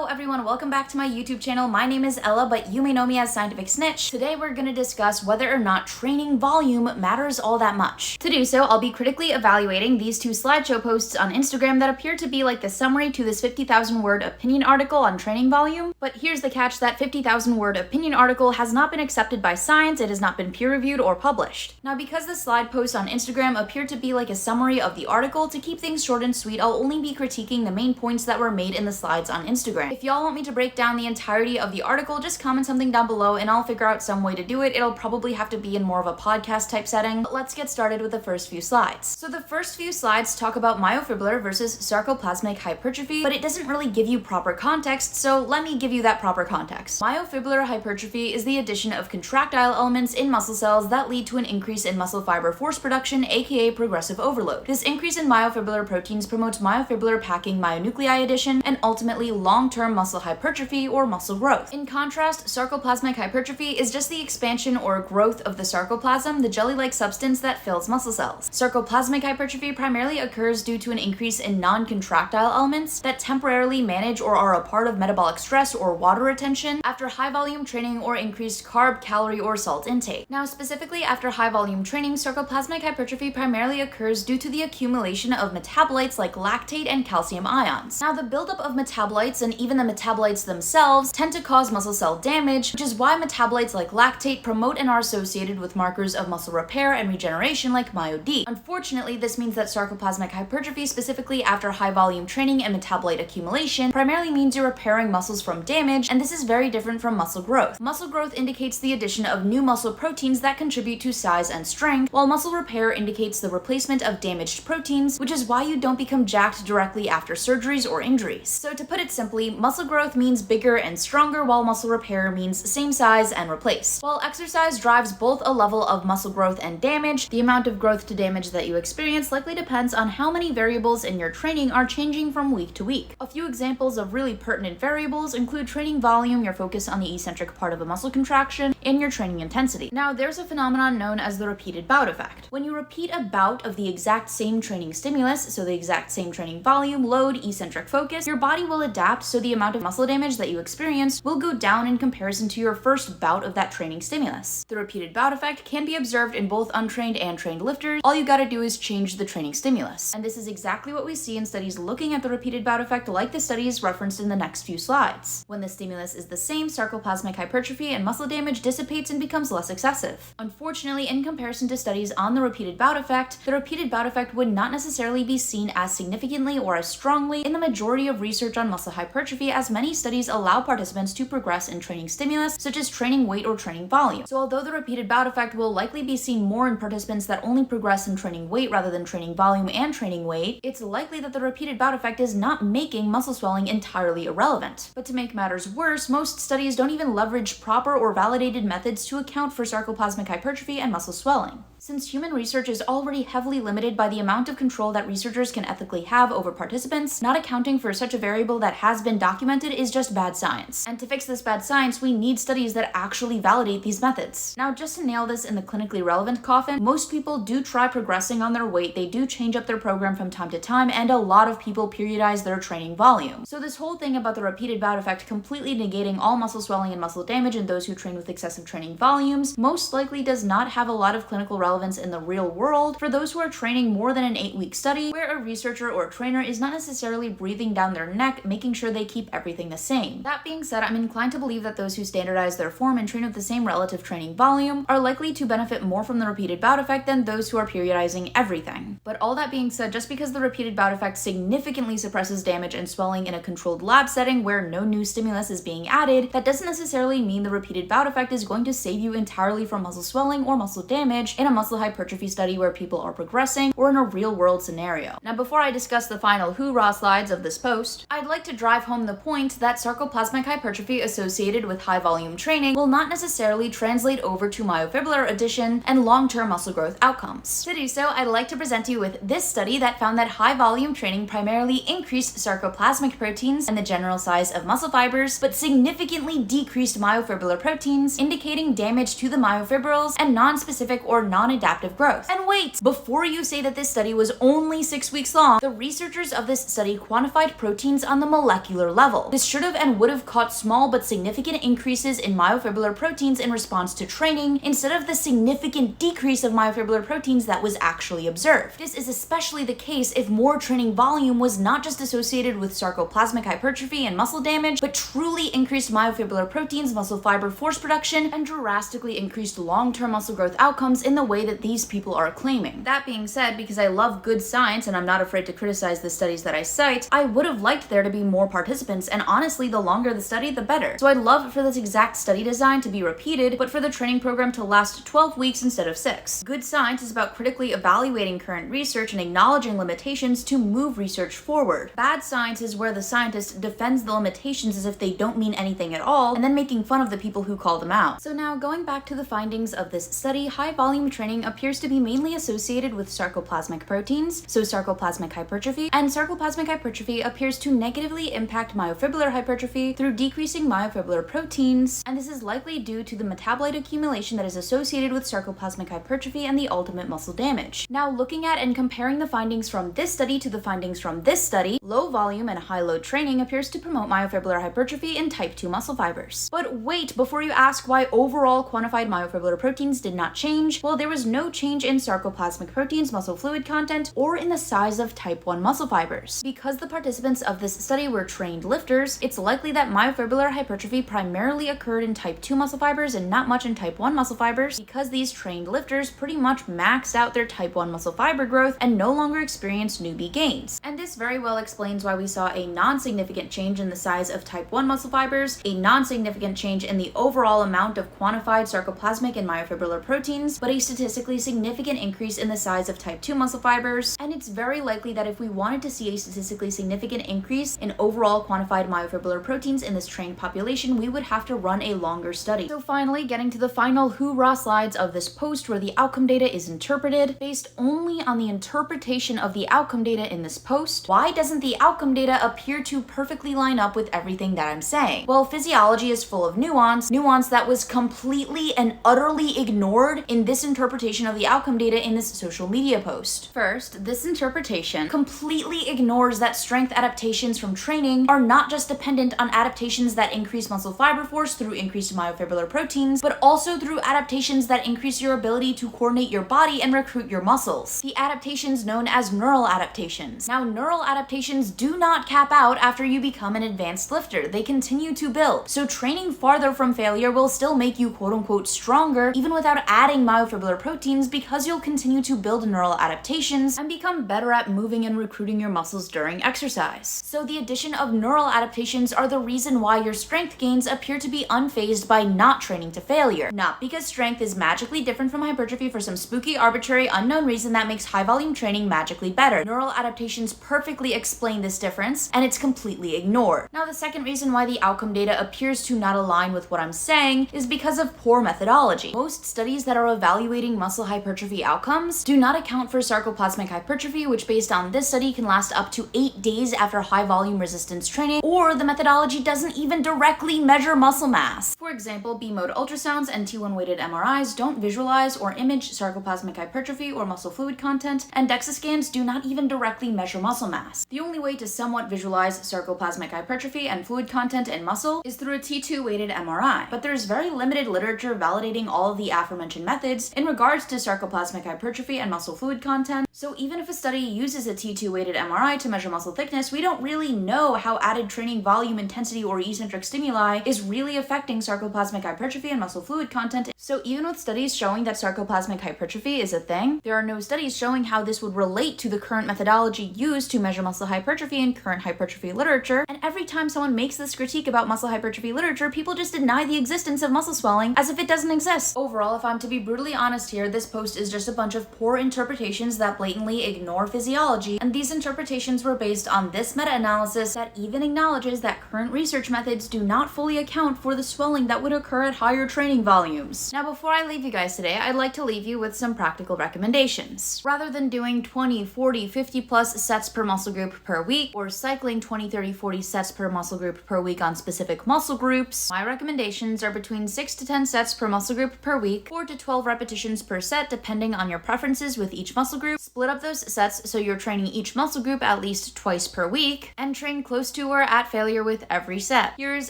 everyone, welcome back to my YouTube channel. My name is Ella, but you may know me as Scientific Snitch. Today we're going to discuss whether or not training volume matters all that much. To do so, I'll be critically evaluating these two slideshow posts on Instagram that appear to be like the summary to this 50,000 word opinion article on training volume. But here's the catch: that 50,000 word opinion article has not been accepted by science. It has not been peer reviewed or published. Now, because the slide posts on Instagram appear to be like a summary of the article, to keep things short and sweet, I'll only be critiquing the main points that were made in the slides on Instagram. If y'all want me to break down the entirety of the article, just comment something down below and I'll figure out some way to do it. It'll probably have to be in more of a podcast type setting, but let's get started with the first few slides. So the first few slides talk about myofibrillar versus sarcoplasmic hypertrophy, but it doesn't really give you proper context, so let me give you that proper context. Myofibrillar hypertrophy is the addition of contractile elements in muscle cells that lead to an increase in muscle fiber force production, aka progressive overload. This increase in myofibrillar proteins promotes myofibrillar packing myonuclei addition and ultimately long-term muscle hypertrophy or muscle growth. In contrast, sarcoplasmic hypertrophy is just the expansion or growth of the sarcoplasm, the jelly-like substance that fills muscle cells. Sarcoplasmic hypertrophy primarily occurs due to an increase in non-contractile elements that temporarily manage or are a part of metabolic stress or water retention after high-volume training or increased carb, calorie, or salt intake. Now, specifically after high-volume training, sarcoplasmic hypertrophy primarily occurs due to the accumulation of metabolites like lactate and calcium ions. Now, the buildup of metabolites and even the metabolites themselves tend to cause muscle cell damage, which is why metabolites like lactate promote and are associated with markers of muscle repair and regeneration like MyoD. Unfortunately, this means that sarcoplasmic hypertrophy, specifically after high volume training and metabolite accumulation, primarily means you're repairing muscles from damage, and this is very different from muscle growth. Muscle growth indicates the addition of new muscle proteins that contribute to size and strength, while muscle repair indicates the replacement of damaged proteins, which is why you don't become jacked directly after surgeries or injuries. So to put it simply, muscle growth means bigger and stronger, while muscle repair means same size and replace. While exercise drives both a level of muscle growth and damage, the amount of growth to damage that you experience likely depends on how many variables in your training are changing from week to week. A few examples of really pertinent variables include training volume, your focus on the eccentric part of a muscle contraction, and your training intensity. Now, there's a phenomenon known as the repeated bout effect. When you repeat a bout of the exact same training stimulus, so the exact same training volume, load, eccentric focus, your body will adapt, so the amount of muscle damage that you experience will go down in comparison to your first bout of that training stimulus. The repeated bout effect can be observed in both untrained and trained lifters. All you gotta do is change the training stimulus. And this is exactly what we see in studies looking at the repeated bout effect, like the studies referenced in the next few slides. When the stimulus is the same, sarcoplasmic hypertrophy and muscle damage dissipates and becomes less excessive. Unfortunately, in comparison to studies on the repeated bout effect, the repeated bout effect would not necessarily be seen as significantly or as strongly in the majority of research on muscle hypertrophy, as many studies allow participants to progress in training stimulus, such as training weight or training volume. So although the repeated bout effect will likely be seen more in participants that only progress in training weight rather than training volume and training weight, it's likely that the repeated bout effect is not making muscle swelling entirely irrelevant. But to make matters worse, most studies don't even leverage proper or validated methods to account for sarcoplasmic hypertrophy and muscle swelling. Since human research is already heavily limited by the amount of control that researchers can ethically have over participants, not accounting for such a variable that has been documented is just bad science. And to fix this bad science, we need studies that actually validate these methods. Now, just to nail this in the clinically relevant coffin, most people do try progressing on their weight, they do change up their program from time to time, and a lot of people periodize their training volume. So this whole thing about the repeated bout effect completely negating all muscle swelling and muscle damage in those who train with excessive training volumes most likely does not have a lot of clinical relevance in the real world for those who are training more than an 8-week study, where a researcher or trainer is not necessarily breathing down their neck, making sure they keep everything the same. That being said, I'm inclined to believe that those who standardize their form and train with the same relative training volume are likely to benefit more from the repeated bout effect than those who are periodizing everything. But all that being said, just because the repeated bout effect significantly suppresses damage and swelling in a controlled lab setting where no new stimulus is being added, that doesn't necessarily mean the repeated bout effect is going to save you entirely from muscle swelling or muscle damage in a muscle hypertrophy study where people are progressing or in a real-world scenario. Now, before I discuss the final hoorah slides of this post, I'd like to drive home the point that sarcoplasmic hypertrophy associated with high-volume training will not necessarily translate over to myofibrillar addition and long-term muscle growth outcomes. To do so, I'd like to present you with this study that found that high-volume training primarily increased sarcoplasmic proteins and the general size of muscle fibers, but significantly decreased myofibrillar proteins, indicating damage to the myofibrils and non-specific or non adaptive growth. And wait, before you say that this study was only 6 weeks long, the researchers of this study quantified proteins on the molecular level. This should have and would have caught small but significant increases in myofibrillar proteins in response to training, instead of the significant decrease of myofibrillar proteins that was actually observed. This is especially the case if more training volume was not just associated with sarcoplasmic hypertrophy and muscle damage, but truly increased myofibrillar proteins, muscle fiber force production, and drastically increased long-term muscle growth outcomes in the way that these people are claiming. That being said, because I love good science and I'm not afraid to criticize the studies that I cite, I would have liked there to be more participants, and honestly, the longer the study, the better. So I'd love for this exact study design to be repeated, but for the training program to last 12 weeks instead of 6. Good science is about critically evaluating current research and acknowledging limitations to move research forward. Bad science is where the scientist defends the limitations as if they don't mean anything at all, and then making fun of the people who call them out. So now, going back to the findings of this study, high volume training appears to be mainly associated with sarcoplasmic proteins, so sarcoplasmic hypertrophy, and sarcoplasmic hypertrophy appears to negatively impact myofibrillar hypertrophy through decreasing myofibrillar proteins, and this is likely due to the metabolite accumulation that is associated with sarcoplasmic hypertrophy and the ultimate muscle damage. Now, looking at and comparing the findings from this study to the findings from this study, low volume and high load training appears to promote myofibrillar hypertrophy in type 2 muscle fibers. But wait, before you ask why overall quantified myofibrillar proteins did not change, well, there was no change in sarcoplasmic proteins, muscle fluid content, or in the size of type 1 muscle fibers. Because the participants of this study were trained lifters, it's likely that myofibrillar hypertrophy primarily occurred in type 2 muscle fibers and not much in type 1 muscle fibers, because these trained lifters pretty much maxed out their type 1 muscle fiber growth and no longer experienced newbie gains. And this very well explains why we saw a non-significant change in the size of type 1 muscle fibers, a non-significant change in the overall amount of quantified sarcoplasmic and myofibrillar proteins, but a statistically significant increase in the size of type 2 muscle fibers. And it's very likely that if we wanted to see a statistically significant increase in overall quantified myofibrillar proteins in this trained population, we would have to run a longer study. So finally, getting to the final hoorah slides of this post where the outcome data is interpreted. Based only on the interpretation of the outcome data in this post, why doesn't the outcome data appear to perfectly line up with everything that I'm saying? Well, physiology is full of nuance that was completely and utterly ignored in this interpretation of the outcome data in this social media post. First, this interpretation completely ignores that strength adaptations from training are not just dependent on adaptations that increase muscle fiber force through increased myofibrillar proteins, but also through adaptations that increase your ability to coordinate your body and recruit your muscles. The adaptations known as neural adaptations. Now, neural adaptations do not cap out after you become an advanced lifter. They continue to build. So training farther from failure will still make you quote-unquote stronger, even without adding myofibrillar proteins, because you'll continue to build neural adaptations and become better at moving and recruiting your muscles during exercise. So the addition of neural adaptations are the reason why your strength gains appear to be unfazed by not training to failure. Not because strength is magically different from hypertrophy for some spooky, arbitrary, unknown reason that makes high volume training magically better. Neural adaptations perfectly explain this difference, and it's completely ignored. Now, the second reason why the outcome data appears to not align with what I'm saying is because of poor methodology. Most studies that are evaluating muscle hypertrophy outcomes do not account for sarcoplasmic hypertrophy, which based on this study can last up to 8 days after high volume resistance training, or the methodology doesn't even directly measure muscle mass. For example, B-mode ultrasounds and T1 weighted MRIs don't visualize or image sarcoplasmic hypertrophy or muscle fluid content, and DEXA scans do not even directly measure muscle mass. The only way to somewhat visualize sarcoplasmic hypertrophy and fluid content in muscle is through a T2 weighted MRI, but there's very limited literature validating all of the aforementioned methods in regards to sarcoplasmic hypertrophy and muscle fluid content. So even if a study uses a T2 weighted MRI to measure muscle thickness, we don't really know how added training volume, intensity, or eccentric stimuli is really affecting sarcoplasmic hypertrophy and muscle fluid content. So even with studies showing that sarcoplasmic hypertrophy is a thing, there are no studies showing how this would relate to the current methodology used to measure muscle hypertrophy in current hypertrophy literature. And every time someone makes this critique about muscle hypertrophy literature, people just deny the existence of muscle swelling as if it doesn't exist. Overall, if I'm to be brutally honest here, this post is just a bunch of poor interpretations that blatantly ignore physiology, and these interpretations were based on this meta-analysis that even acknowledges that current research methods do not fully account for the swelling that would occur at higher training volumes. Now, before I leave you guys today, I'd like to leave you with some practical recommendations. Rather than doing 20, 40, 50 plus sets per muscle group per week, or cycling 20, 30, 40 sets per muscle group per week on specific muscle groups, my recommendations are between 6 to 10 sets per muscle group per week, 4 to 12 repetitions repetitions per set depending on your preferences with each muscle group. Split up those sets so you're training each muscle group at least twice per week, and train close to or at failure with every set. Here's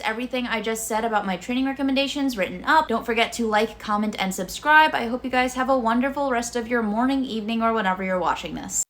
everything I just said about my training recommendations written up. Don't forget to like, comment, and subscribe. I hope you guys have a wonderful rest of your morning, evening, or whenever you're watching this.